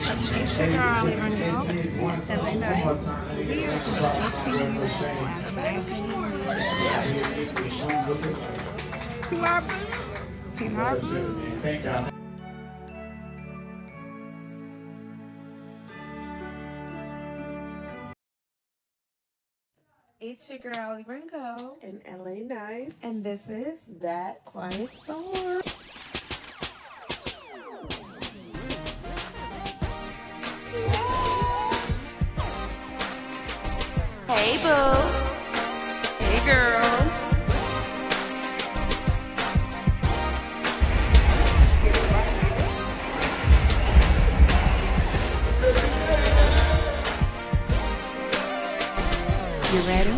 It's your girl, Lingo, LA Night. We are wishing you all a happy new year. To our boo. To our boo. It's your girl, Lingo. And LA Nice. And this is That Quiet Storm. Hey, boo. Hey, girl. You ready?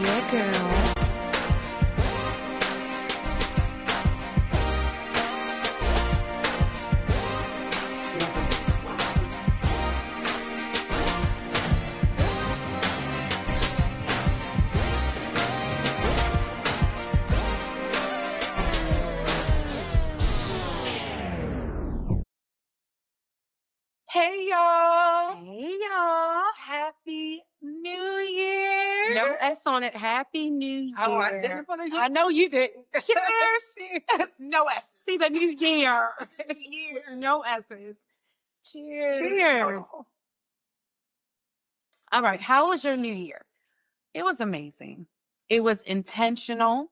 Yeah, girl. Hey, y'all. Hey, y'all. Happy New Year. No S on it. Happy New Year. Oh, I didn't put a I know you didn't. Cheers. No S. See the new year. New Year. No S's. Cheers. Cheers. Oh. All right. How was your new year? It was amazing. It was intentional.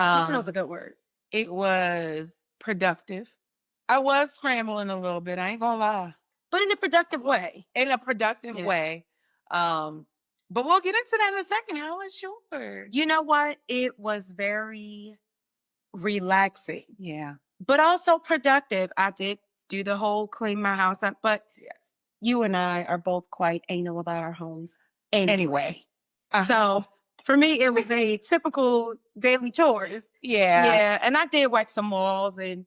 Intentional's a good word. It was productive. I was scrambling a little bit. I ain't gonna lie. But in a productive way. In a productive Yeah. way. But we'll get into that in a second. How was yours? You know what? It was very relaxing, Yeah. but also productive. I did do the whole clean my house up, but Yes. you and I are both quite anal about our homes anyway. Uh-huh. So for me, it was a typical daily chores. Yeah. Yeah. And I did wipe some walls and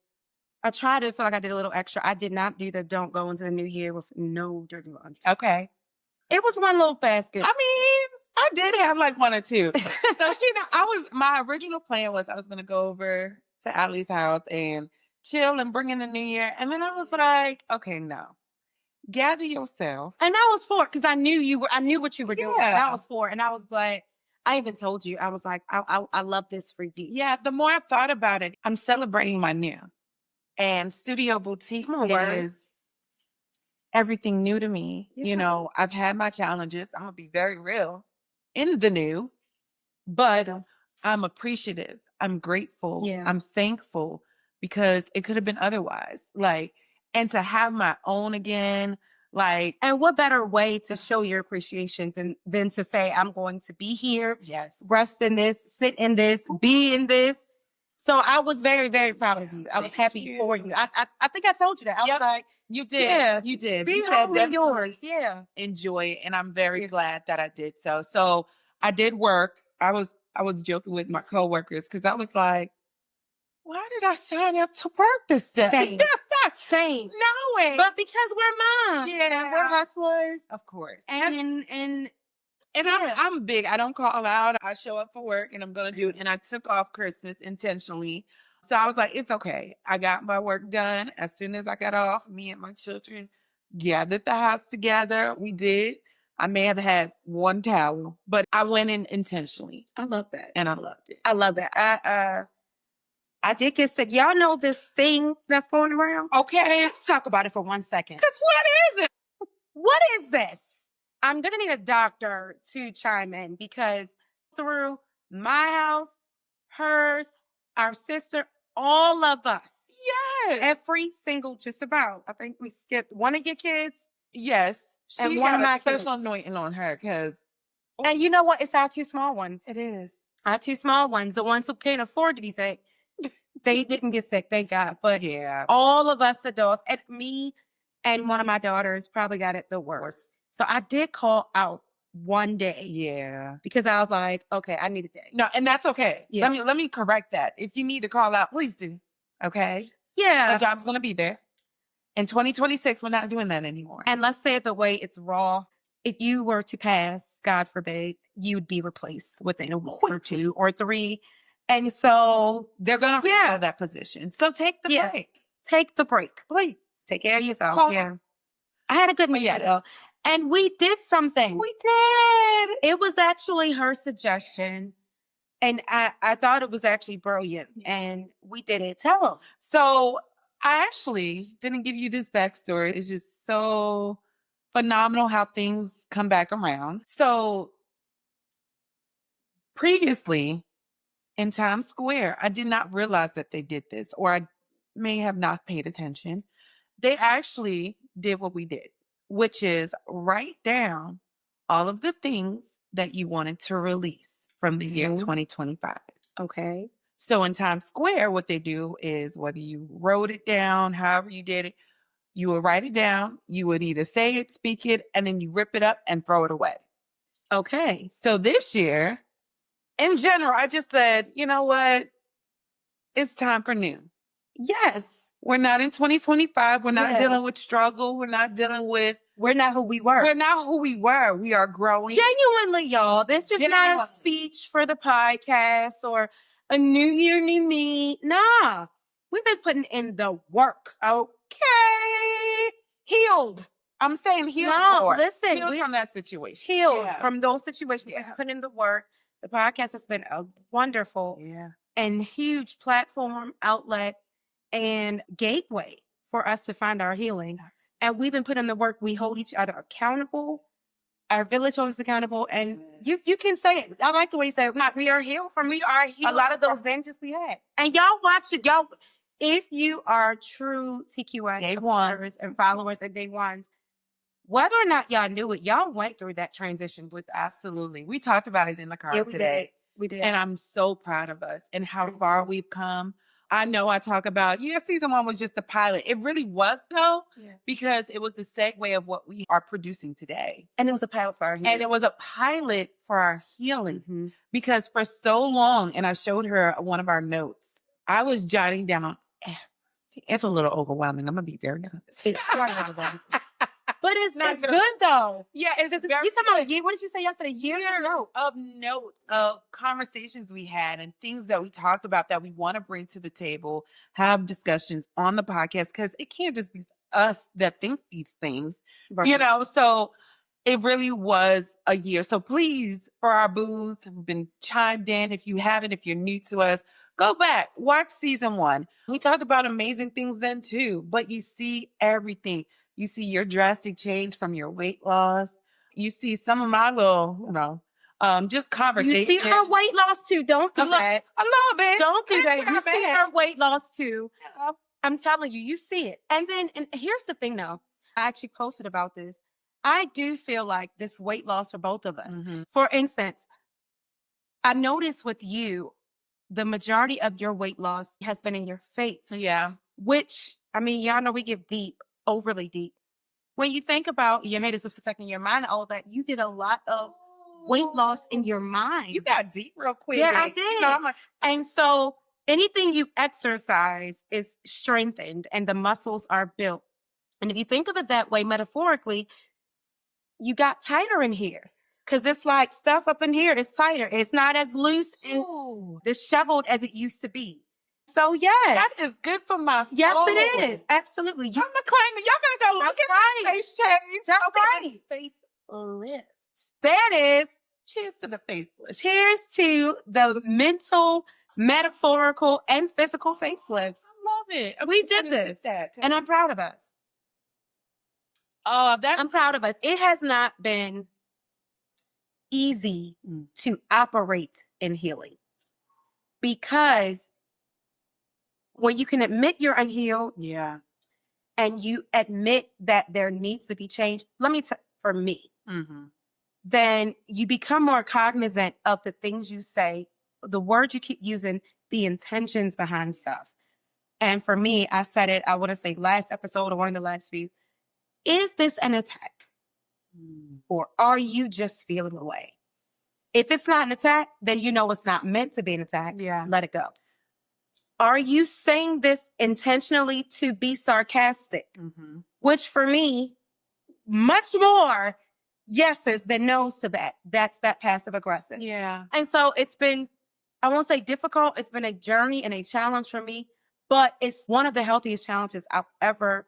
I tried to feel like I did a little extra. I did not do the don't go into the new year with no dirty laundry. Okay. It was one little basket. I mean, I did have like one or two. So my original plan was I was gonna go over to Allie's house and chill and bring in the new year. And then I was like, okay, no. Gather yourself. And I was for it because I knew what you were doing. Yeah. And I was for it. And I was like, I even told you, I was like, I love this for you. Yeah, the more I thought about it, I'm celebrating my new. And Studio Boutique is everything new to me. Yeah. You know, I've had my challenges. I'm gonna be very real in the new, but I'm appreciative. I'm grateful. Yeah. I'm thankful because it could have been otherwise. And to have my own again, and what better way to show your appreciation than to say, I'm going to be here, yes, rest in this, sit in this, be in this. So I was very, very proud of you. I was happy for you. I think I told you that. I was like, you did. Yeah, you did. Be You home said and yours. Yeah. enjoy it. And I'm very glad that I did so. So I did work. I was joking with my coworkers because I was like, why did I sign up to work this day? Same. Same. No way. But because we're moms. Yeah. And we're hustlers. Of course. And I'm big. I don't call out. I show up for work and I'm going to do it. And I took off Christmas intentionally. So I was like, it's okay. I got my work done. As soon as I got off, me and my children gathered the house together. We did. I may have had one towel, but I went in intentionally. I love that. And I loved it. I love that. I did get sick. Y'all know this thing that's going around? Okay. Let's talk about it for 1 second. Because what is it? What is this? I'm going to need a doctor to chime in because through my house, hers, our sister, all of us. Yes. Every single, just about. I think we skipped one of your kids. Yes. And She one of got my a special kids. anointing on her because And you know what? It's our two small ones. it is. Our two small ones, the ones who can't afford to be sick. They didn't get sick, thank God. But Yeah. all of us adults, and me and one of my daughters probably got it the worst. So I did call out one day. Yeah. Because I was like, okay, I need a day. No, and that's okay. Yeah. Let me correct that. If you need to call out, please do. Okay. Yeah. The job's gonna be there. In 2026, we're not doing that anymore. And let's say it the way it's raw. If you were to pass, God forbid, you'd be replaced within a week or 2 or 3. And so they're gonna refill that position. So take the break. Take the break. Please. Take care of yourself. Call. Yeah. I had a good meeting yes. though. And we did something. We did. It was actually her suggestion. And I thought it was actually brilliant. And we did it. Tell them. So I actually didn't give you this backstory. It's just so phenomenal how things come back around. So previously in Times Square, I did not realize that they did this, or I may have not paid attention. They actually did what we did, which is write down all of the things that you wanted to release from the year 2025. Okay. So in Times Square, what they do is whether you wrote it down, however you did it, you would write it down. You would either say it, speak it, and then you rip it up and throw it away. Okay. So this year, in general, I just said, you know what? It's time for new. Yes. We're not in 2025. We're not Yes. dealing with struggle. We're not dealing with. We're not who we were. We're not who we were. We are growing. Genuinely, y'all. This is not a Genuinely. speech for the podcast or a new year, new me. Nah. We've been putting in the work. Okay. Healed. I'm saying healed. No, Lord. listen, Healed we- from that situation. Healed Yeah. from those situations. Yeah. Put in the work. The podcast has been a wonderful Yeah. and huge platform, outlet, and gateway for us to find our healing. And we've been putting the work. We hold each other accountable. Our village holds us accountable. And you can say it. I like the way you say it. We are healed from We are healed. a lot of those damages we had. And y'all watch it. Y'all, if you are true TQS Day one. supporters and followers of Day Ones, whether or not y'all knew it, y'all went through that transition with us. Absolutely. We talked about it in the car Yeah, we today. did. We did. And I'm so proud of us and how Me far too. we've come. I know I talk about, season 1 was just the pilot. It really was, though, Yeah. because it was the segue of what we are producing today. And it was a pilot for our healing. And it was a pilot for our healing Mhm. because for so long, and I showed her one of our notes, I was jotting down. It's a little overwhelming. I'm going to be very honest. It's quite overwhelming. But it's Not good gonna- though. Yeah, it's You very talking about a good. year? What did you say yesterday? Year? No. Of notes of conversations we had and things that we talked about that we want to bring to the table, have discussions on the podcast, because it can't just be us that think these things, so it really was a year. So please, for our boos who've been chimed in, if you haven't, if you're new to us, go back, watch season 1. We talked about amazing things then too, but you see everything. You see your drastic change from your weight loss. You see some of my little, just conversations. You see her weight loss too. Don't do that. A little bit. Don't do It's that. You not see bad. her weight loss too. Yeah. I'm telling you, you see it. And then, and here's the thing though. I actually posted about this. I do feel like this weight loss for both of us. Mhm. For instance, I noticed with you, the majority of your weight loss has been in your face. Yeah. Which, I mean, y'all know we get deep, overly deep. When you think about your haters was protecting your mind and all of that, you did a lot of weight loss in your mind. You got deep real quick. Yeah, I You did. know, I'm like, And so anything you exercise is strengthened and the muscles are built. And if you think of it that way, metaphorically, you got tighter in here. Because it's like stuff up in here is tighter. It's not as loose and ooh, disheveled as it used to be. So, yes. that is good for my soul. Yes, it is. Absolutely. I'm the claiming. Y'all gonna go look That's at right. my face change. That's Okay, right. Face lift. That is. Cheers to the face lift. Cheers to the mental, metaphorical, and physical facelifts. I love it. We did this. And I'm proud of us. that's I'm proud of us. It has not been easy Mm. to operate in healing because when you can admit you're unhealed yeah. and you admit that there needs to be change, for me, Mm-hmm. then you become more cognizant of the things you say, the words you keep using, the intentions behind stuff. And for me, I said it, I want to say last episode or one of the last few, is this an attack? Or are you just feeling away? If it's not an attack, then you know it's not meant to be an attack. Yeah. Let it go. Are you saying this intentionally to be sarcastic? Mm-hmm. Which for me, much more yeses than nos to that. That's that passive aggressive. Yeah. And so it's been, I won't say difficult, it's been a journey and a challenge for me, but it's one of the healthiest challenges I've ever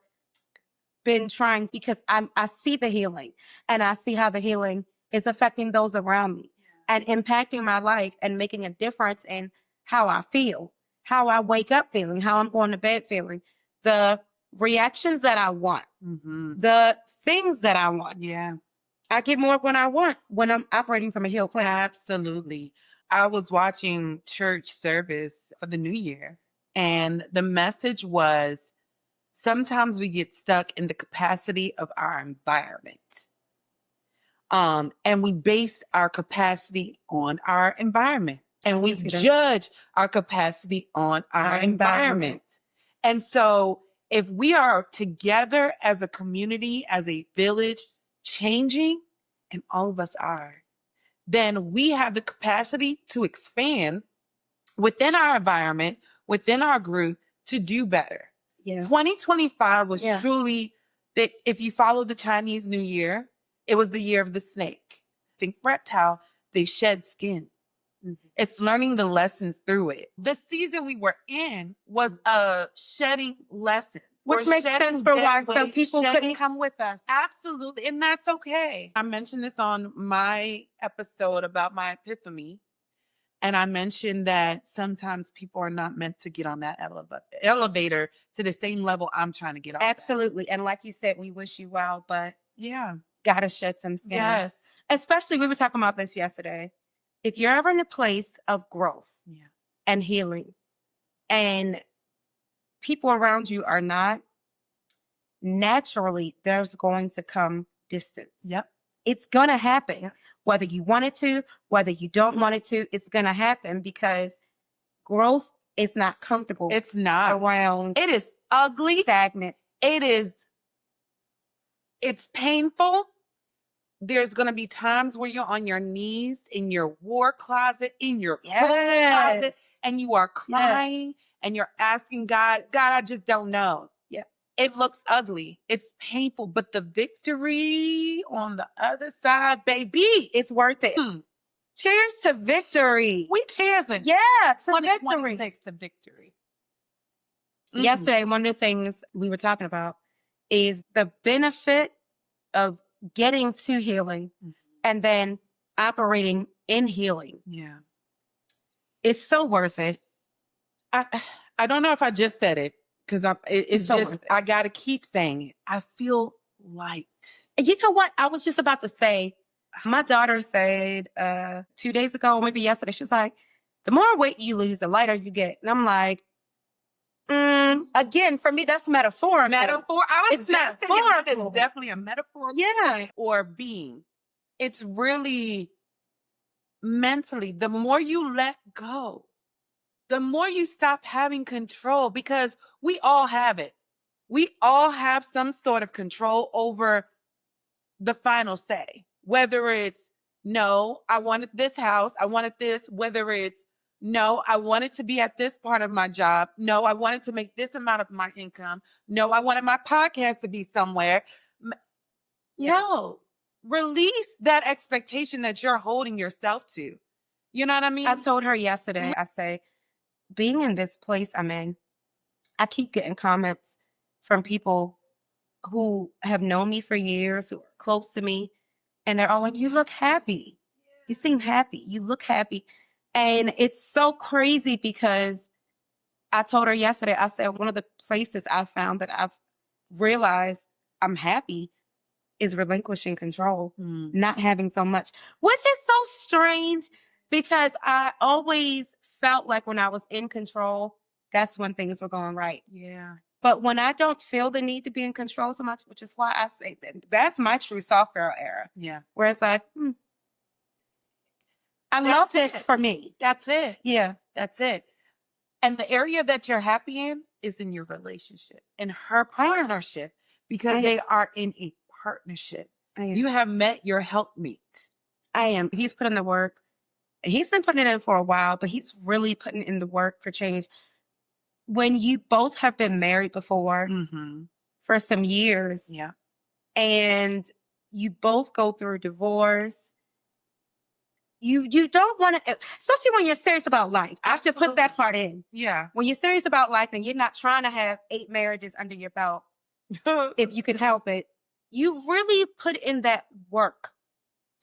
been trying because I see the healing and I see how the healing is affecting those around me and impacting my life and making a difference in how I feel, how I wake up feeling, how I'm going to bed feeling, the reactions that I want, the things that I want. Yeah. I get more when I want when I'm operating from a healed place. Absolutely. I was watching church service for the new year, and the message was sometimes we get stuck in the capacity of our environment. And we base our capacity on our environment, and we judge our capacity on our environment. And so if we are together as a community, as a village, changing, and all of us are, then we have the capacity to expand within our environment, within our group, to do better. Yeah. 2025 was truly that if you follow the Chinese New Year, it was the year of the snake. Think reptile, they shed skin. It's learning the lessons through it. The season we were in was a shedding lesson. Which makes sense for why some people couldn't come with us. Absolutely. And that's okay. I mentioned this on my episode about my epiphany. And I mentioned that sometimes people are not meant to get on that elevator to the same level I'm trying to get on. Absolutely. And like you said, we wish you well, but yeah, gotta shed some skin. Yes. Especially, we were talking about this yesterday. If you're ever in a place of growth and healing and people around you are not, naturally there's going to come distance. Yep. It's going to happen. Whether you want it to, whether you don't want it to, it's going to happen because growth is not comfortable. It's not. Around. It is ugly. Stagnant. It's painful. There's going to be times where you're on your knees in your war closet, in your closet, and you are crying and you're asking God, I just don't know. Yeah. It looks ugly. It's painful, but the victory on the other side, baby, it's worth it. Cheers to victory. We cheersing. Yeah, to victory. 2026 to victory. Yesterday, one of the things we were talking about is the benefit of getting to healing and then operating in healing. Yeah. It's so worth it. I don't know if I just said it because it's so just, I got to keep saying it. I feel light. And you know what? I was just about to say, my daughter said 2 days ago, maybe yesterday, she was like, the more weight you lose, the lighter you get. And I'm like, again, for me, that's metaphorical. It's metaphorical. It's definitely a metaphor. Yeah. Or being. It's really mentally, the more you let go, the more you stop having control, because we all have it. We all have some sort of control over the final say, whether it's, no, I wanted this house, I wanted this, whether it's, no, I wanted to be at this part of my job. No, I wanted to make this amount of my income. No, I wanted my podcast to be somewhere. No, release that expectation that you're holding yourself to. You know what I mean? I told her yesterday, I say, being in this place I'm in, I keep getting comments from people who have known me for years, who are close to me, and they're all like, you look happy. You seem happy. You look happy. And it's so crazy because I told her yesterday, I said, one of the places I found that I've realized I'm happy is relinquishing control, not having so much, which is so strange because I always felt like when I was in control, that's when things were going right. Yeah. But when I don't feel the need to be in control so much, which is why I say that's my true soft girl era. Yeah. Where it's like, I love this for me. That's it. Yeah. That's it. And the area that you're happy in is in your relationship, in her partnership, because they are in a partnership. You have met your helpmate. I am. He's put in the work. He's been putting it in for a while, but he's really putting in the work for change. When you both have been married before for some years, and you both go through divorce, you don't want to, especially when you're serious about life. I should put that part in. Yeah. When you're serious about life and you're not trying to have 8 marriages under your belt, if you can help it. You really put in that work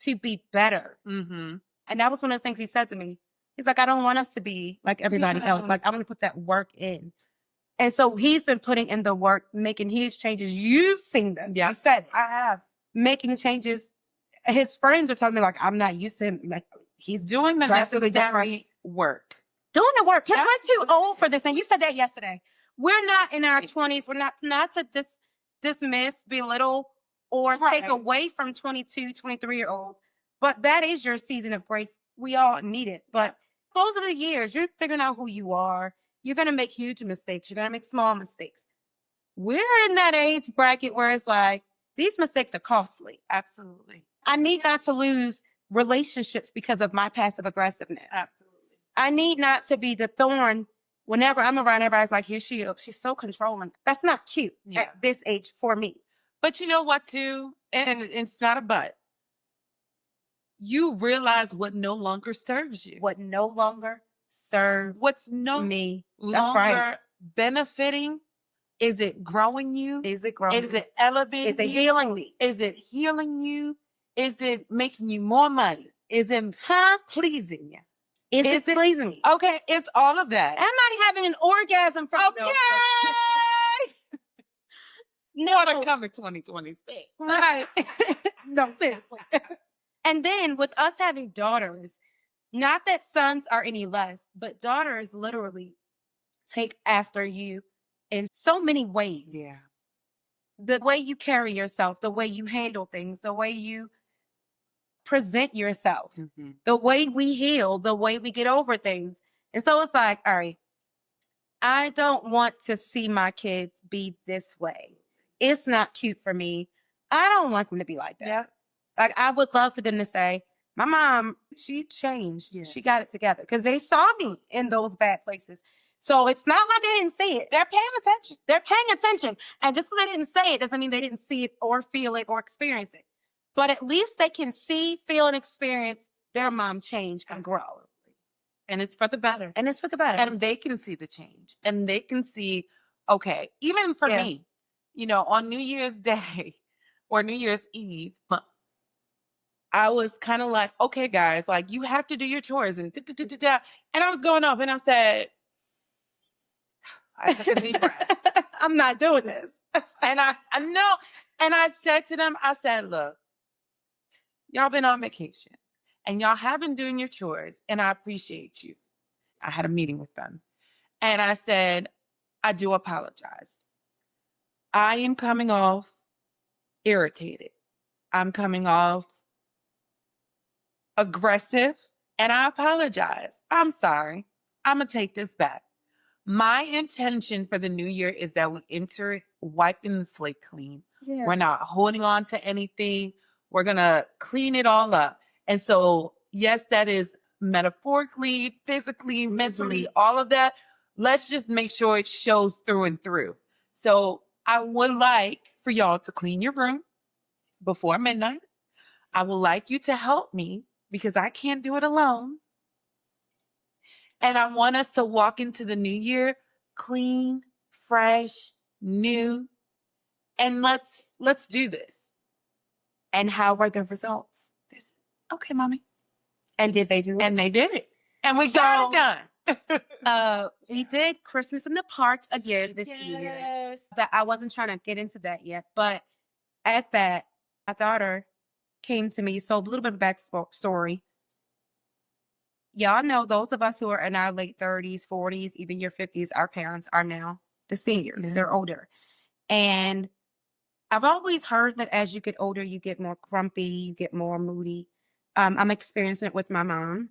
to be better. Mm-hmm. And that was one of the things he said to me. He's like, I don't want us to be like everybody Yeah. else. Like, I'm going to put that work in. And so he's been putting in the work, making huge changes. You've seen them. Yeah. You said it. I have. Making changes. His friends are telling me, like, I'm not used to him. Like, He's doing the drastically necessary work. doing the work. Because Yeah. we're too old for this. And you said that yesterday. We're not in our 20s. We're not to dismiss, belittle, or take Right. away from 22, 23-year-olds. But that is your season of grace. We all need it. But those are the years. You're figuring out who you are. You're going to make huge mistakes. You're going to make small mistakes. We're in that age bracket where it's like, these mistakes are costly. Absolutely. I need not to lose relationships because of my passive aggressiveness. Absolutely. I need not to be the thorn whenever I'm around. Everybody's like, here she is. She's so controlling. That's not cute at this age for me. But you know what, too? And it's not a but. You realize what no longer serves you. What no longer serves What's no me. That's longer right. benefiting? Is it growing you? Is it growing? Is it elevating Is it you? healing me? Is it healing you? Is it making you more money? Is it pleasing you? Is it pleasing me? Okay, it's all of that. Am I having an orgasm from Okay. No. More to come in 2026. Right. No, seriously. And then with us having daughters, not that sons are any less, but daughters literally take after you in so many ways. Yeah. The way you carry yourself, the way you handle things, the way you present yourself, Mm-hmm. the way we heal, the way we get over things. And so it's like, all right, I don't want to see my kids be this way. It's not cute for me. I don't want them to be like that. Yeah. Like, I would love for them to say, my mom, she changed. Yeah. She got it together. Because they saw me in those bad places. So it's not like they didn't see it. They're paying attention. They're paying attention. And just because they didn't say it doesn't mean they didn't see it or feel it or experience it. But at least they can see, feel, and experience their mom change and grow. And it's for the better. And it's for the better. And they can see the change. And they can see, okay, even for me, you know, on New Year's Day or New Year's Eve, I was kind of like, okay, guys, like, you have to do your chores and da-da-da-da-da. And I was going off and I said, I took a deep breath. I'm not doing this. And I know. And I said to them, I said, look, y'all been on vacation and y'all have been doing your chores and I appreciate you. I had a meeting with them and I said, I do apologize. I am coming off irritated. I'm coming off aggressive and I apologize. I'm sorry. I'm going to take this back. My intention for the new year is that we enter it wiping the slate clean. Yeah. We're not holding on to anything. We're going to clean it all up. And so, yes, that is metaphorically, physically, mentally, all of that. Let's just make sure it shows through and through. So I would like for y'all to clean your room before midnight. I would like you to help me because I can't do it alone. And I want us to walk into the new year clean, fresh, new. And let's do this. And how were the results? Okay, mommy. And did they do it? And they did it. And we got it done. We did Christmas in the Park again this year. That I wasn't trying to get into that yet, but at that, my daughter came to me. So a little bit of backstory. Y'all know those of us who are in our late 30s, 40s, even your 50s, our parents are now the seniors. Yeah. They're older. And I've always heard that as you get older, you get more grumpy, you get more moody. I'm experiencing it with my mom.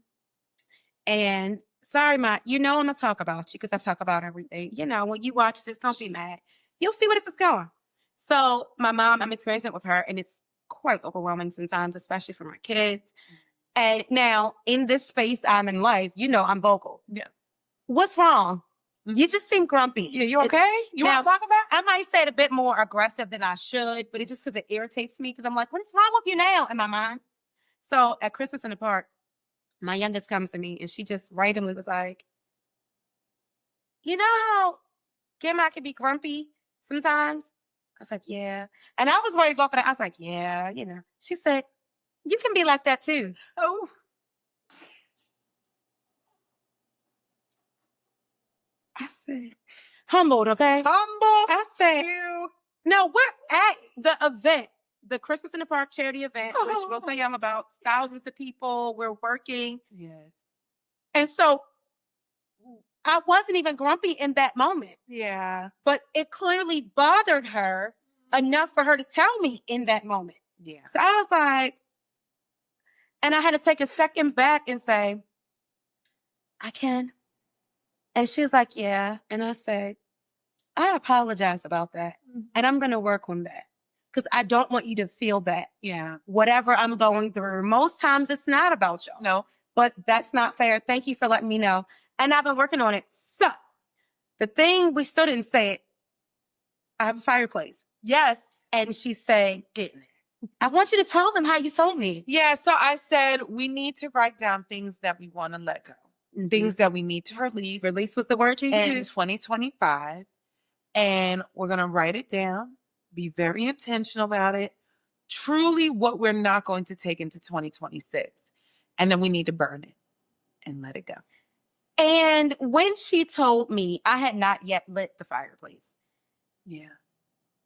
And sorry, Ma, you know I'm going to talk about you because I talk about everything. You know, when you watch this, don't be mad. You'll see where this is going. So my mom, I'm experiencing it with her, and it's quite overwhelming sometimes, especially for my kids. And now in this space I'm in life, you know I'm vocal. Yeah. What's wrong? You just seem grumpy. Yeah, you okay? You want to talk about it? I might say it a bit more aggressive than I should, but it's just because it irritates me because I'm like, what is wrong with you now in my mind? So at Christmas in the Park, my youngest comes to me and she just randomly was like, you know how Grandma can be grumpy sometimes? was like, yeah. And I was ready to go for that. I was like, yeah, you know. She said, you can be like that too. Oh, I said, humbled, okay? humble I said, you. no, we're at the event, the Christmas in the Park charity event, which we'll tell you all about. Thousands of people. We're working. Yes. And so I wasn't even grumpy in that moment, Yeah. but it clearly bothered her enough for her to tell me in that moment. Yeah. So I was like, and I had to take a second back and say, I can. And she was like, yeah. And I said, I apologize about that. And I'm going to work on that because I don't want you to feel that. Yeah. Whatever I'm going through, most times it's not about y'all. No. But that's not fair. Thank you for letting me know. And I've been working on it. So the thing, we still didn't say it. I have a fireplace. Yes. And she said, Getting it. I want you to tell them how you told me. Yeah. So I said we need to write down things that we want to let go, things that we need to release Release was the word you in used. 2025. And we're going to write it down, be very intentional about it, truly what we're not going to take into 2026. And then we need to burn it and let it go. And when she told me, I had not yet lit the fireplace. Yeah.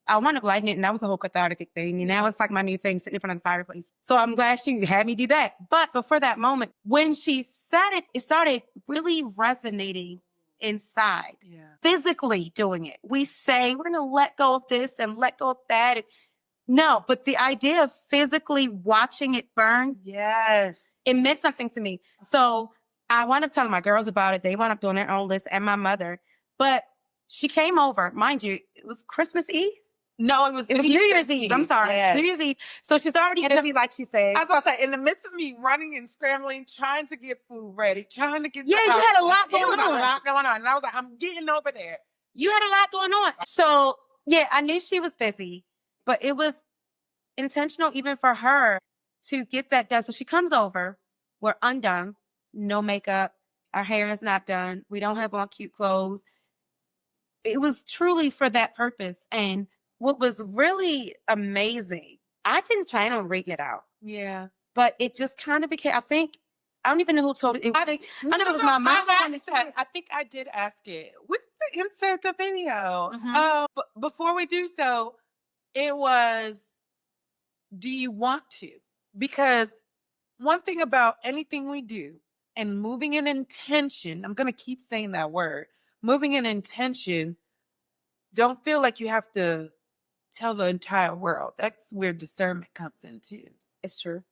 I wound up lighting it, and that was a whole cathartic thing. And now it's like my new thing, sitting in front of the fireplace. So I'm glad she had me do that. But before that moment, when she said it, it started really resonating inside. Yeah. Physically doing it. We say, we're going to let go of this and let go of that. No, but the idea of physically watching it burn, Yes. it meant something to me. So I wound up telling my girls about it. They wound up doing their own list, and my mother. But she came over. Mind you, it was Christmas Eve. No, it was New Year's Eve. I'm sorry. Yes. New Year's Eve. So she's already busy, like she said. I was about to say, in the midst of me running and scrambling, trying to get food ready, trying to get Yeah, you had a lot going It was on. a lot going on. And I was like, I'm getting over there. You had a lot going on. So yeah, I knew she was busy, but it was intentional even for her to get that done. So she comes over. We're undone. No makeup. Our hair is not done. We don't have on cute clothes. It was truly for that purpose. And what was really amazing, I didn't plan on reading it out, Yeah. but it just kind of became, I don't even know who told it. I think it was my mom. I think I did ask it. We could insert the video. But before we do so, it was, do you want to? Because one thing about anything we do and moving in intention, I'm going to keep saying that word, moving in intention, don't feel like you have to tell the entire world. That's where discernment comes in too. It's true.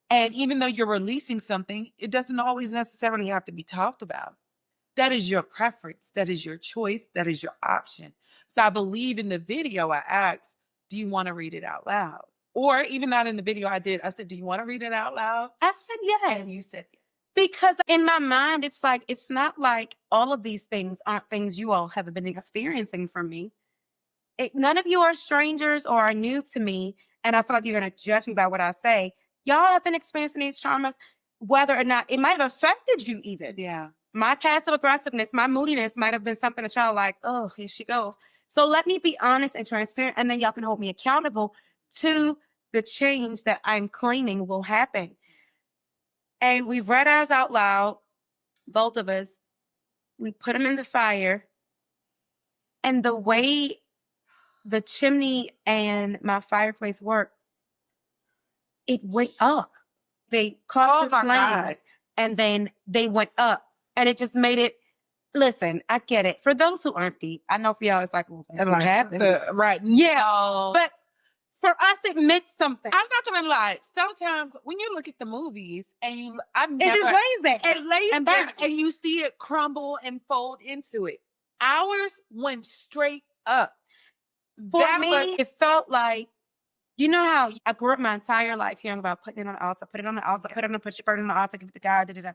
And even though you're releasing something, it doesn't always necessarily have to be talked about. That is your preference. That is your choice. That is your option. So I believe in the video I asked, do you want to read it out loud? Or even not in the video I did. I said, do you want to read it out loud? I said yes. And you said yes. Because in my mind, it's like, it's not like all of these things aren't things you all have been experiencing from me. None of you are strangers or are new to me. And I feel like you're going to judge me by what I say. Y'all have been experiencing these traumas, whether or not it might have affected you even. Yeah. My passive aggressiveness, my moodiness might have been something that y'all like, oh, here she goes. So let me be honest and transparent, and then y'all can hold me accountable to the change that I'm claiming will happen. And we've read ours out loud, both of us. We put them in the fire. And the way the chimney and my fireplace worked, it went up. They caught the flames, and then they went up. And it just made it, listen, I get it. For those who aren't deep, I know for y'all it's like, well, that's what happens. Right. Yeah. No. But for us, it meant something. I'm not gonna lie. Sometimes when you look at the movies and It just lays there. It lays and there burns. and you see it crumble and fold into it. Ours went straight up. For me, it felt like, you know how I grew up my entire life hearing about putting it on the altar, put it on the altar, put your burden on the altar, give it to God, da-da-da.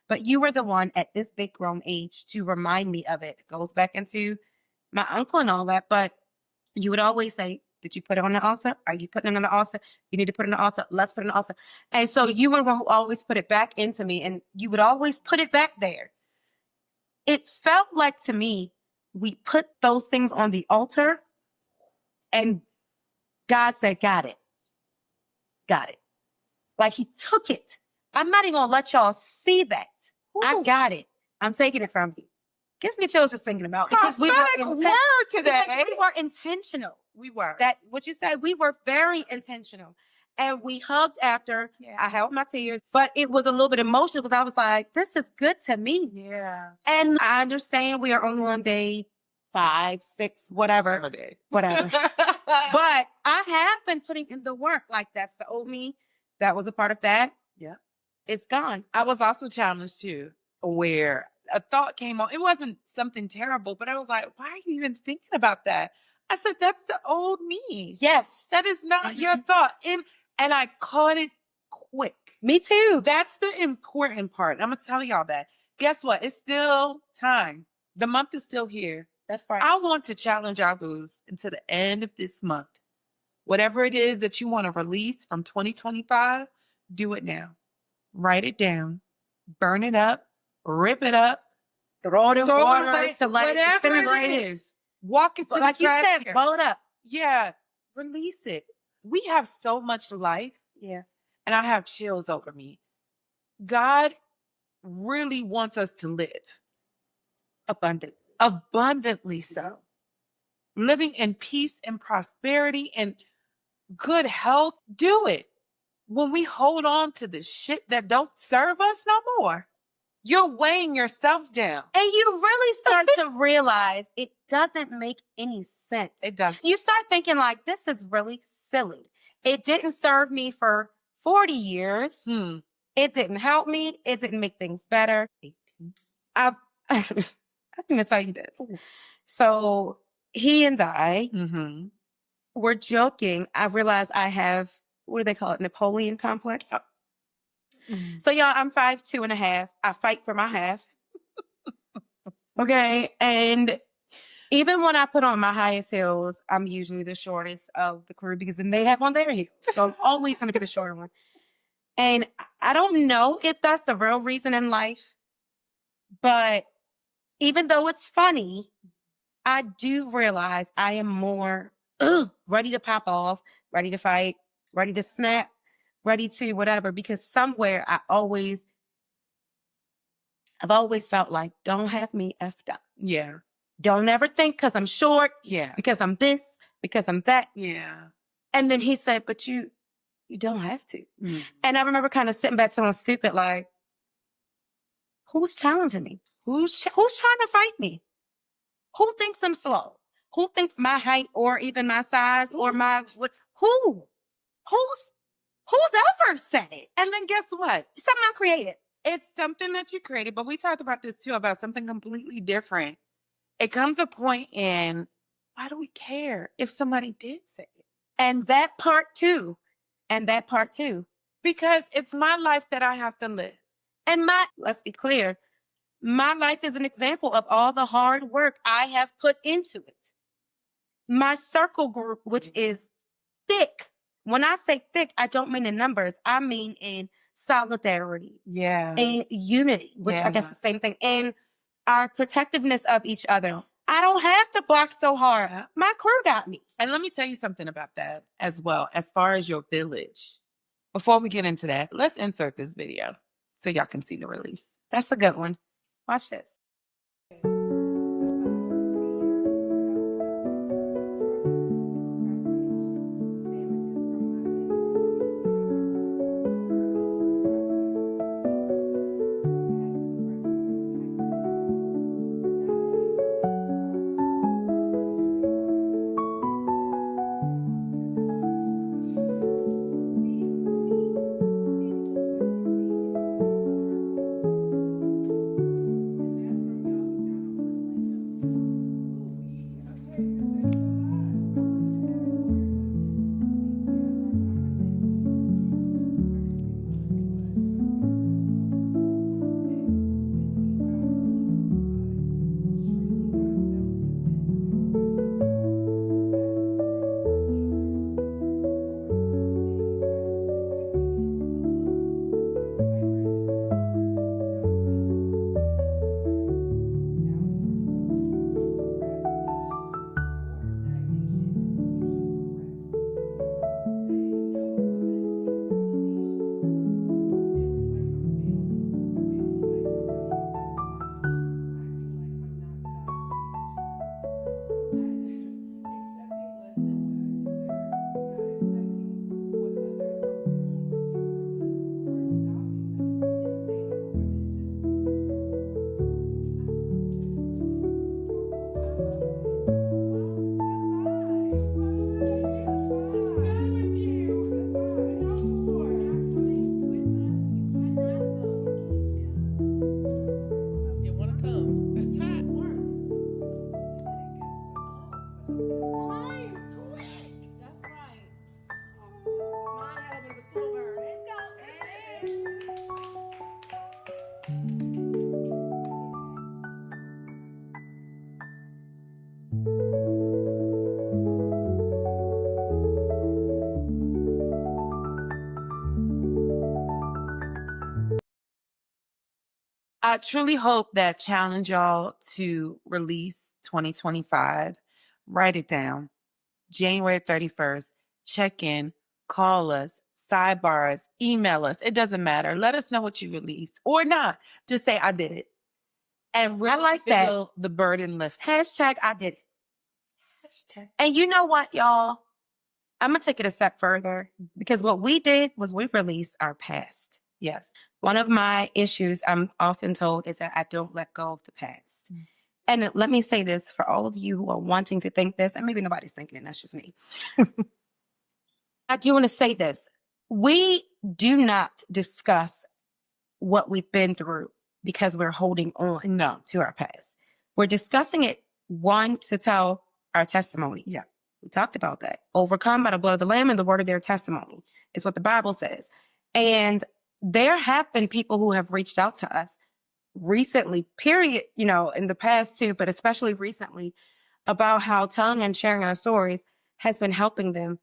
But you were the one at this big grown age to remind me of it. It goes back into my uncle and all that. But you would always say, did you put it on the altar? Are you putting it on the altar? You need to put it on the altar. Let's put it on the altar. And so you were the one who always put it back into me, and you would always put it back there. It felt like to me, we put those things on the altar, and God said, got it. Got it. Like he took it. I'm not even gonna let y'all see that. I Ooh. got it. I'm taking it from you. Gives me chills just thinking about it because we were Prophetic word today. because we were intentional. We were. That what you said, we were very intentional. And we hugged after. Yeah. I held my tears, but it was a little bit emotional because I was like, this is good to me. Yeah. And I understand we are only on day 5, 6, whatever. Saturday. Whatever. But I have been putting in the work. Like that's the old me. That was a part of that. Yeah. It's gone. I was also challenged too, where a thought came on. It wasn't something terrible, but I was like, why are you even thinking about that? I said, that's the old me. Yes. That is not your thought. And I caught it quick. Me too. That's the important part. I'm going to tell y'all that. Guess what? It's still time. The month is still here. That's right. I want to challenge our booze until the end of this month. Whatever it is that you want to release from 2025, do it now. Write it down, burn it up, rip it up, Throw it in throw water it away, to let it whatever disintegrate. it is. Walk it to Like the you trash said, can. blow it up. Yeah, release it. We have so much life, Yeah. and I have chills over me. God really wants us to live Abundant. abundantly so. Living in peace and prosperity and good health. Do it. When we hold on to the shit that don't serve us no more, you're weighing yourself down. And you really start to realize it doesn't make any sense. It does. You start thinking like, this is really silly. It didn't serve me for 40 years. It didn't help me. It didn't make things better. 18. I'm going to tell you this. So he and I Mm-hmm. were joking. I realized I have, what do they call it? Napoleon complex. So y'all, I'm 5'2.5". I fight for my half. Okay. And even when I put on my highest heels, I'm usually the shortest of the crew because then they have on their heels. So I'm always going to be the shorter one. And I don't know if that's the real reason in life, but even though it's funny, I do realize I am more ready to pop off, ready to fight, ready to snap, ready to whatever, because somewhere I've always felt like, don't have me effed up. Yeah. Don't ever think because I'm short, Yeah. because I'm this, because I'm that. Yeah. And then he said, but you don't have to. Mm. And I remember kind of sitting back feeling stupid, like, who's challenging me? Who's trying to fight me? Who thinks I'm slow? Who thinks my height or even my size or my what? Who? Who's ever said it? And then guess what? Something I created. It's something that you created, but we talked about this too, about something completely different. It comes a point in, why do we care if somebody did say it? And that part too. Because it's my life that I have to live. And let's be clear, my life is an example of all the hard work I have put into it. My circle group, which is thick. When I say thick, I don't mean in numbers. I mean in solidarity. Yeah. And unity, which I guess Yeah. is the same thing. And our protectiveness of each other. I don't have to block so hard. My crew got me. And let me tell you something about that as well, as far as your village. Before we get into that, let's insert this video so y'all can see the release. That's a good one. Watch this. I truly hope that challenge y'all to release 2025. Write it down. January 31st. Check in, call us, sidebar us, email us. It doesn't matter. Let us know what you released or not. Just say I did it. And really like that. feel the burden lifted. Hashtag I did it. Hashtag. And you know what, y'all? I'm going to take it a step further because what we did was we released our past. Yes. One of my issues I'm often told is that I don't let go of the past. Mm. And let me say this for all of you who are wanting to think this, and maybe nobody's thinking it, that's just me. I do want to say this. We do not discuss what we've been through because we're holding on to our past. We're discussing it, one, to tell our testimony. Yeah. We talked about that. Overcome by the blood of the Lamb and the word of their testimony is what the Bible says. And there have been people who have reached out to us recently, period, you know, in the past too, but especially recently, about how telling and sharing our stories has been helping them.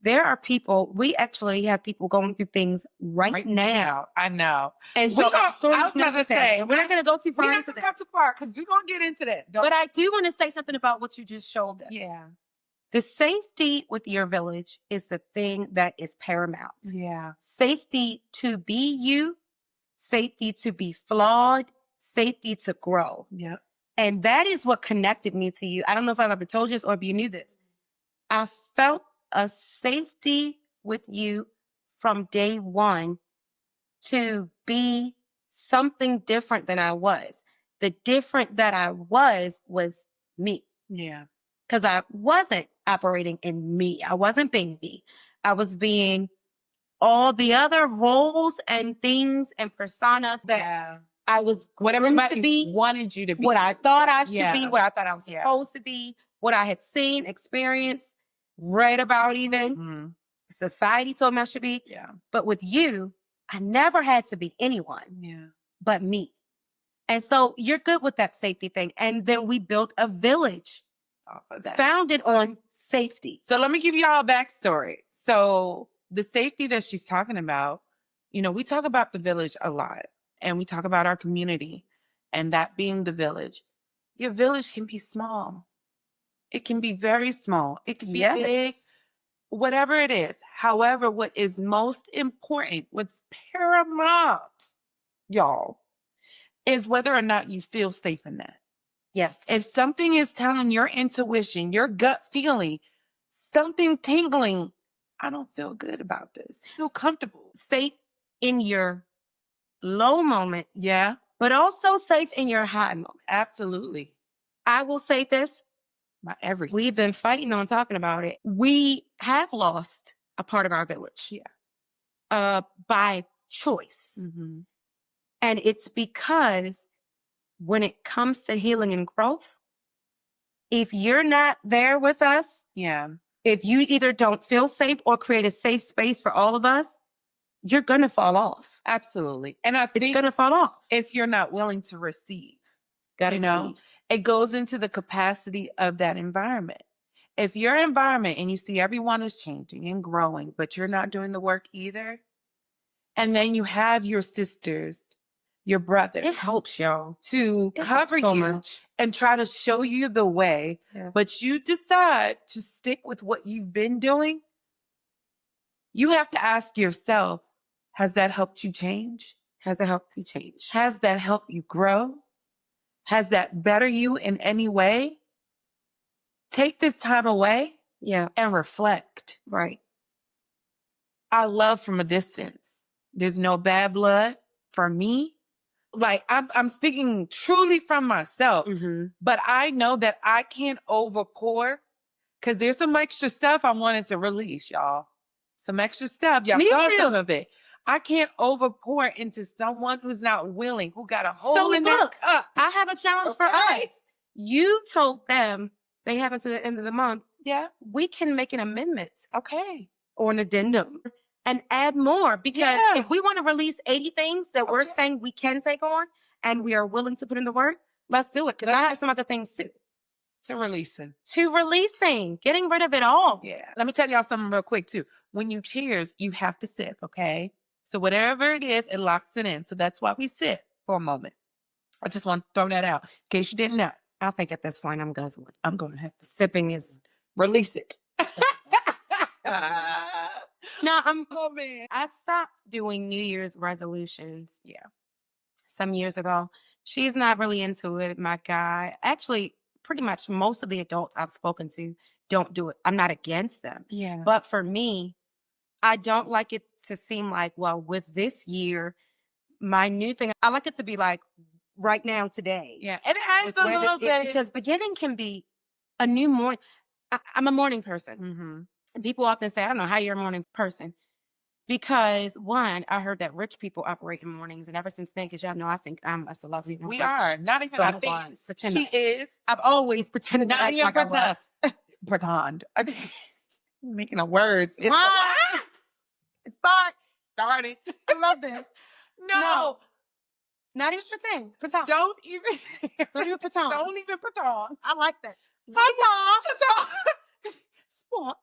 There are people, we actually have people going through things right now. I know. And We so gonna- our story I is was about to necessary. say, We're not going to go too We're far not into going to that. come too far because we're going to get into that. But I do want to say something about what you just showed them. yeah. The safety with your village is the thing that is paramount. Yeah. Safety to be you, safety to be flawed, safety to grow. Yep. And that is what connected me to you. I don't know if I've ever told you this or if you knew this. I felt a safety with you from day one to be something different than I was. The different that I was me. Yeah. Because I wasn't operating in me. I wasn't being me. I was being all the other roles and things and personas that Yeah. I was What groomed everybody to be, wanted you to be. what I thought I should Yeah. be, what I thought I was Yeah. supposed to be, what I had seen, experienced, read about even. Mm. Society told me I should be. Yeah. But with you, I never had to be anyone Yeah. but me. And so you're good with that safety thing. And then we built a village Off of that. founded on safety. So let me give y'all a backstory. So the safety that she's talking about, you know, we talk about the village a lot and we talk about our community and that being the village. Your village can be small. It can be very small. It can be Yes. big, whatever it is. However, what is most important, what's paramount, y'all, is whether or not you feel safe in that. Yes. If something is telling your intuition, your gut feeling, something tingling, I don't feel good about this. Feel comfortable. Safe in your low moments, Yeah, but also safe in your high moments. absolutely. I will say this. My everything. We've been fighting on talking about it. We have lost a part of our village. Yeah. By choice. Mm-hmm. And it's because when it comes to healing and growth, if you're not there with us, Yeah. if you either don't feel safe or create a safe space for all of us, you're going to fall off. Absolutely. And I It's think going to fall off. if you're not willing to receive, Gotta you know, receive. it goes into the capacity of that environment. If your environment and you see everyone is changing and growing, but you're not doing the work either, and then you have your sisters, your brothers It helps, y'all. to It cover helps so you much. and try to show you the way, Yeah. but you decide to stick with what you've been doing, you have to ask yourself, has that helped you change? Has it helped you change? Has that helped you grow? Has that better you in any way? Take this time away Yeah, and reflect. right. I love from a distance. There's no bad blood for me. Like I'm speaking truly from myself, Mm-hmm. but I know that I can't overpour because there's some extra stuff I wanted to release, y'all. Some extra stuff. Y'all Me saw too. some of it. I can't overpour into someone who's not willing, who got a hole So in their look, cup. I have a challenge for us. Okay. You told them they have until the end of the month. Yeah. We can make an amendment Okay. or an addendum and add more because Yeah. if we want to release 80 things that we're Okay. saying we can take on and we are willing to put in the work, let's do it. Because I have some other things too. To releasing. To releasing, getting rid of it all. Yeah. Let me tell y'all something real quick too. When you cheers, you have to sip, okay? So whatever it is, it locks it in. So that's why we sip for a moment. I just want to throw that out in case you didn't know. I think at this point I'm guzzling. I'm going to have to Sipping is release it. no. Oh, man. I stopped doing New Year's resolutions. Yeah. Some years ago. She's not really into it. My guy, actually, pretty much most of the adults I've spoken to don't do it. I'm not against them. Yeah. But for me, I don't like it to seem like, well, with this year, my new thing, I like it to be like right now, today. Yeah. It has With a where little this is, bit. because beginning can be a new morning. I'm a morning person. Mm-hmm. And people often say, I don't know how you're a morning person. Because one, I heard that rich people operate in mornings. And ever since then, because y'all know, I think I'm a celebrity. We are. Not even, So I I'm think going to pretend she is. I've always pretended to Not act even like I was. pretend. Making up words. It's Ah! started. I love this. No. Not even pretend. Pretend. Don't even. Don't even pretend. Don't even pretend. I like that. Pretend. Sports.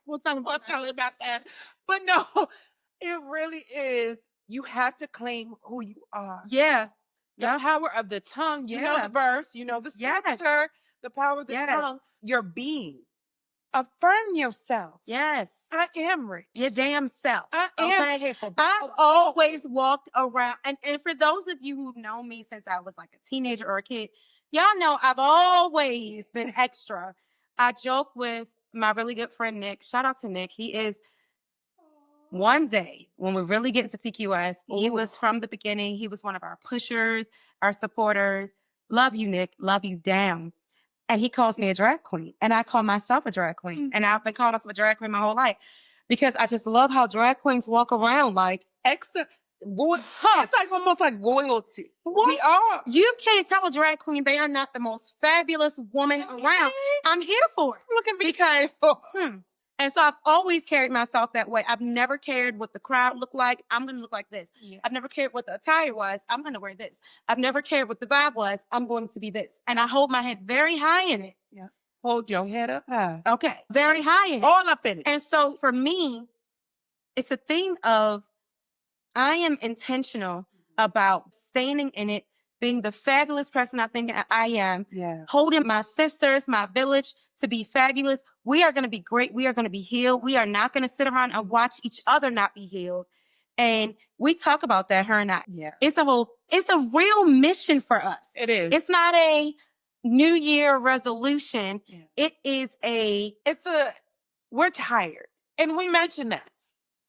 We'll tell We'll tell you about that. But no, it really is. You have to claim who you are. Yeah. The power of the tongue. You know Yeah. the verse. You know the Yes. scripture. The power of the Yes. tongue. Your being. Affirm yourself. Yes. I am rich. Your damn self. I am Okay? capable. I've always walked around, and for those of you who've known me since I was like a teenager or a kid, y'all know I've always been extra. I joke with my really good friend Nick. Shout out to Nick. He is one day when we really get into TQS, he was from the beginning. He was one of our pushers, our supporters. Love you, Nick. Love you down. And he calls me a drag queen. And I call myself a drag queen. And I've been calling myself a drag queen my whole life. Because I just love how drag queens walk around like Extra. It's like almost like royalty. What? We are. You can't tell a drag queen they are not the most fabulous woman around. I'm here for it. Look at me. Because, And so I've always carried myself that way. I've never cared what the crowd looked like. I'm going to look like this. Yeah. I've never cared what the attire was. I'm going to wear this. I've never cared what the vibe was. I'm going to be this. And I hold my head very high in it. Yeah. Hold your head up high. Okay. Very high in it. All up in it. And so for me, it's a thing of I am intentional about staying in it, being the fabulous person I think I am, Yeah. holding my sisters, my village to be fabulous. We are going to be great. We are going to be healed. We are not going to sit around and watch each other not be healed. And we talk about that, her and I. Yeah. It's a real mission for us. It is. It's not a New Year resolution. Yeah. We're tired. And we mentioned that.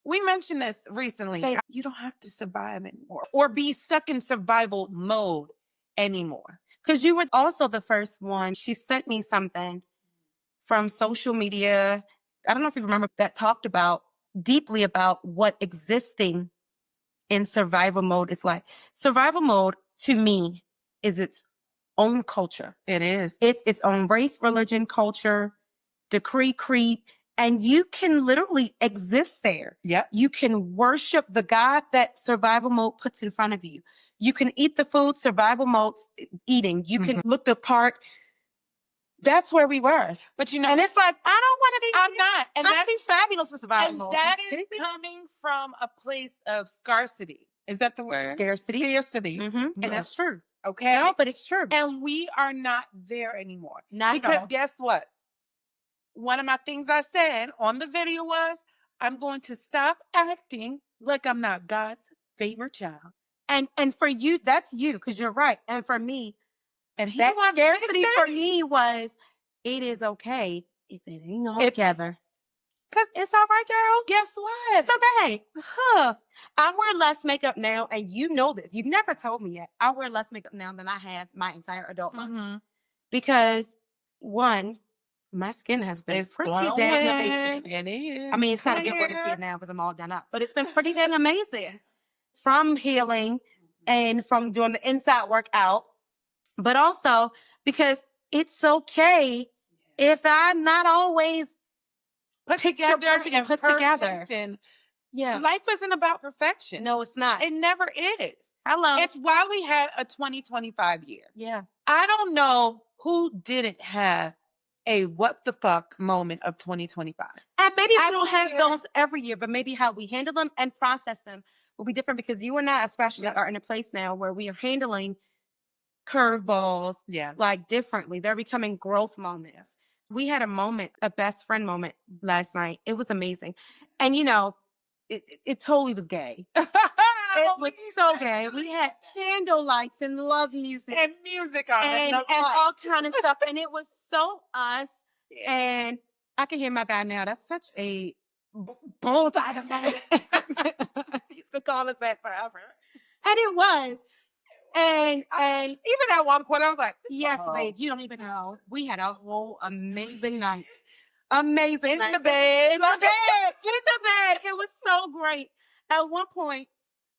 We mentioned this recently. You don't have to survive anymore or be stuck in survival mode anymore. Because you were also the first one. She sent me something from social media. I don't know if you remember that talked deeply about what existing in survival mode is like. Survival mode to me is its own culture. It is. It's its own race, religion, culture, decree, creed. And you can literally exist there. Yep. You can worship the God that survival mode puts in front of you. You can eat the food survival mode's eating. You can look the part. That's where we were. But you know, and it's like, I don't want to be. I'm not. And I'm too fabulous for survival and mode. that is coming from a place of scarcity. Is that the word? Scarcity. Scarcity. Mm-hmm. And that's true. Okay. No, but it's true. And we are not there anymore. Not because at all. guess what? One of my things I said on the video was, I'm going to stop acting like I'm not God's favorite child. And for you, that's you, because you're right. And for me, and that scarcity for me was, it is okay if it ain't all together. Because it's all right, girl. Guess what? It's okay. I wear less makeup now, and you know this. You've never told me yet. I wear less makeup now than I have my entire adult life. Because, one, my skin has been pretty damn amazing. It is. I mean, it's kind of good to see it now because I'm all done up. But it's been pretty damn amazing. From healing and from doing the inside work out. But also because it's okay if I'm not always put together. And yeah. Life isn't about perfection. No, it's not. It never is. Hello. It's why we had a 2025 year. Yeah. I don't know who didn't have a what the fuck moment of 2025. And maybe we don't have those every year, but maybe how we handle them and process them will be different because you and I especially Yep. are in a place now where we are handling curveballs Yeah. like differently. They're becoming growth moments. We had a moment, a best friend moment last night. It was amazing. And it totally was gay. It was so gay. We had candle lights and love music and music on it. and all kind of stuff. And it was so us. Yeah. And I can hear my guy now. That's such a bull type of man. He's been calling us that forever. And it was. And even at one point, I was like, yes, babe, you don't even know. We had a whole amazing night. Amazing in night. the bed. In the bed. It was so great. At one point,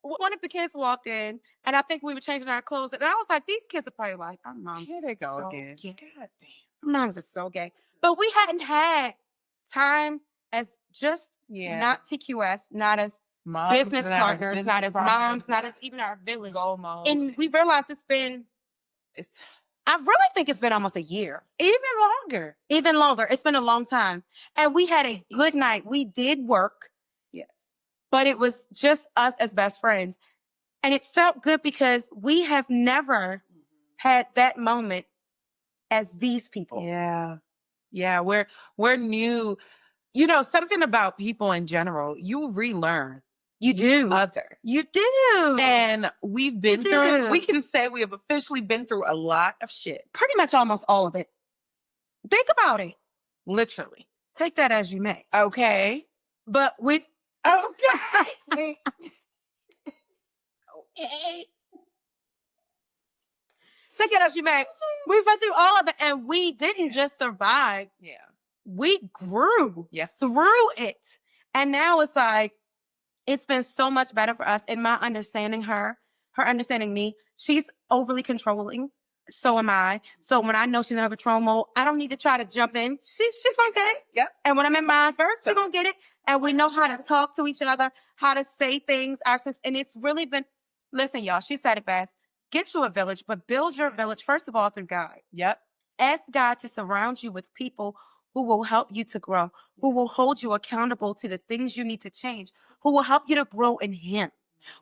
one of the kids walked in, and I think we were changing our clothes. And I was like, these kids are probably like, our moms Here they go so again. gay. God damn. Our moms are so gay. But we hadn't had time as just Yeah. not TQS, not as Moms, business partners, not as moms, not as even our village. Go mode. And we realized I really think it's been almost a year. Even longer. Even longer. It's been a long time. And we had a good night. We did work. Yes. But it was just us as best friends. And it felt good because we have never had that moment as these people. Yeah. Yeah. We're new. Something about people in general, you relearn. You do. Other. You do. And we've been You through, do. we can say we have officially been through a lot of shit. Pretty much almost all of it. Think about it. Literally. Take that as you may. Okay. But we've Okay. take it as you may. We've been through all of it, and we didn't just survive. Yeah. We grew Yes. through it. And now it's like, it's been so much better for us. And my understanding her understanding me, she's overly controlling. So am I. So when I know she's in a control mode, I don't need to try to jump in. She's gonna get it. Yep. And when I'm in mine, Versa. she's gonna get it. And we know how to talk to each other, how to say things. And it's really been, listen, y'all, she said it best. Get you a village, but build your village, first of all, through God. Yep. Ask God to surround you with people who will help you to grow, who will hold you accountable to the things you need to change, who will help you to grow in Him,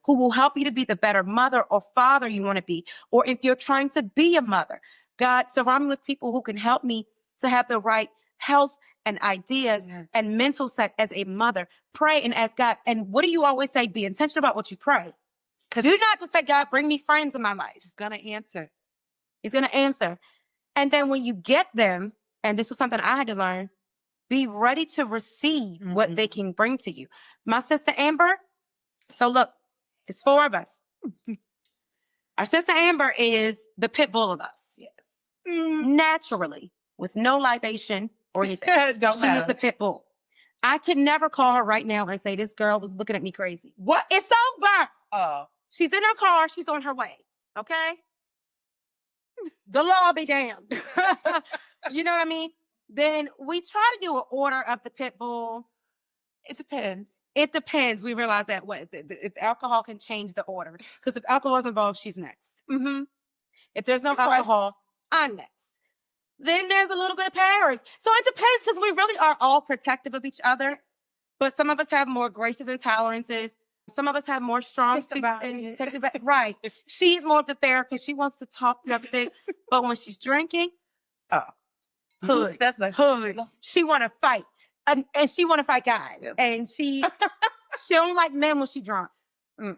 who will help you to be the better mother or father you want to be. Or if you're trying to be a mother, God, surround me with people who can help me to have the right health and ideas Yes. and mental set as a mother. Pray and ask God. And what do you always say? Be intentional about what you pray. Because Do not just say, God, bring me friends in my life. He's going to answer. He's going to answer. And then when you get them, and this was something I had to learn, be ready to receive what they can bring to you. My sister Amber, so look, it's four of us. Our sister Amber is the pit bull of us. Yes. Naturally, with no libation or anything. Don't She is matter. the pit bull. I could never call her right now and say, this girl was looking at me crazy. What? It's over. Oh. She's in her car. She's on her way. Okay? The law be damned. You know what I mean? Then we try to do an order of the pit bull. It depends. It depends. We realize that if alcohol can change the order. Because if alcohol is involved, she's next. Mm-hmm. If there's no Good question. alcohol, I'm next. Then there's a little bit of Paris. So it depends because we really are all protective of each other. But some of us have more graces and tolerances. Some of us have more strong Think suits about and it. take it back. Right. She's more of the therapist. She wants to talk through everything. But when she's drinking, hood. That's like Hood. She want to fight. And she want to fight guys. Yep. And she don't like men when she drunk.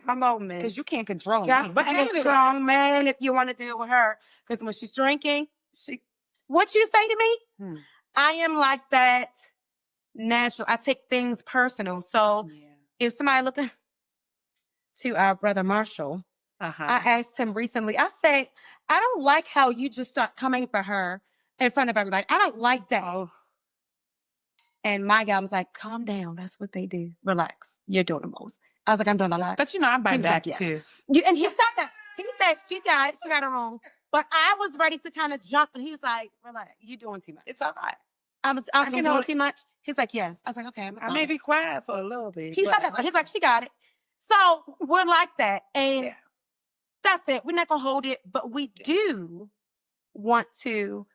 Come on, man. because you can't control me. Got But to be a anyway. strong man if you want to deal with her. Because when she's drinking, what you say to me? I am like that natural. I take things personal. So Yeah. if somebody looking to our brother Marshall, Uh-huh. I asked him recently, I said, I don't like how you just start coming for her in front of everybody. I don't like that. Oh. And my guy was like, calm down. That's what they do. Relax. You're doing the most. I was like, I'm doing a lot. But I He bite was back like, yes. too. And he said that. He said, she got it. She got it wrong. But I was ready to kind of jump. And he was like, relax. You're doing too much. It's all right. I was can doing hold it. too much. He's like, yes. I was like, okay. I may be quiet for a little bit. He but- said that. But he's like, she got it. So we're like that. And Yeah. that's it. We're not going to hold it. But we do want to.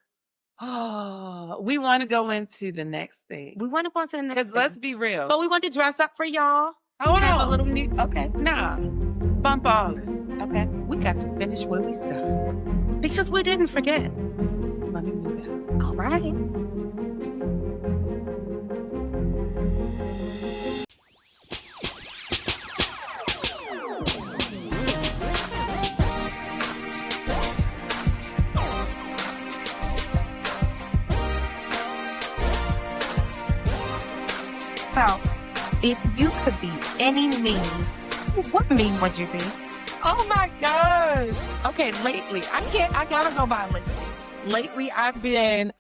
Oh, we want to go into the next thing. We want to go on to the next Because thing. let's be real. But we want to dress up for y'all. Oh, Have a wow. little new. Okay. Nah. Bump all this. Okay. We got to finish where we started. Because we didn't forget. Let me move that. All right. So, if you could be any meme, what meme would you be? Oh my gosh. Okay, lately. I gotta go by lately. Lately I've been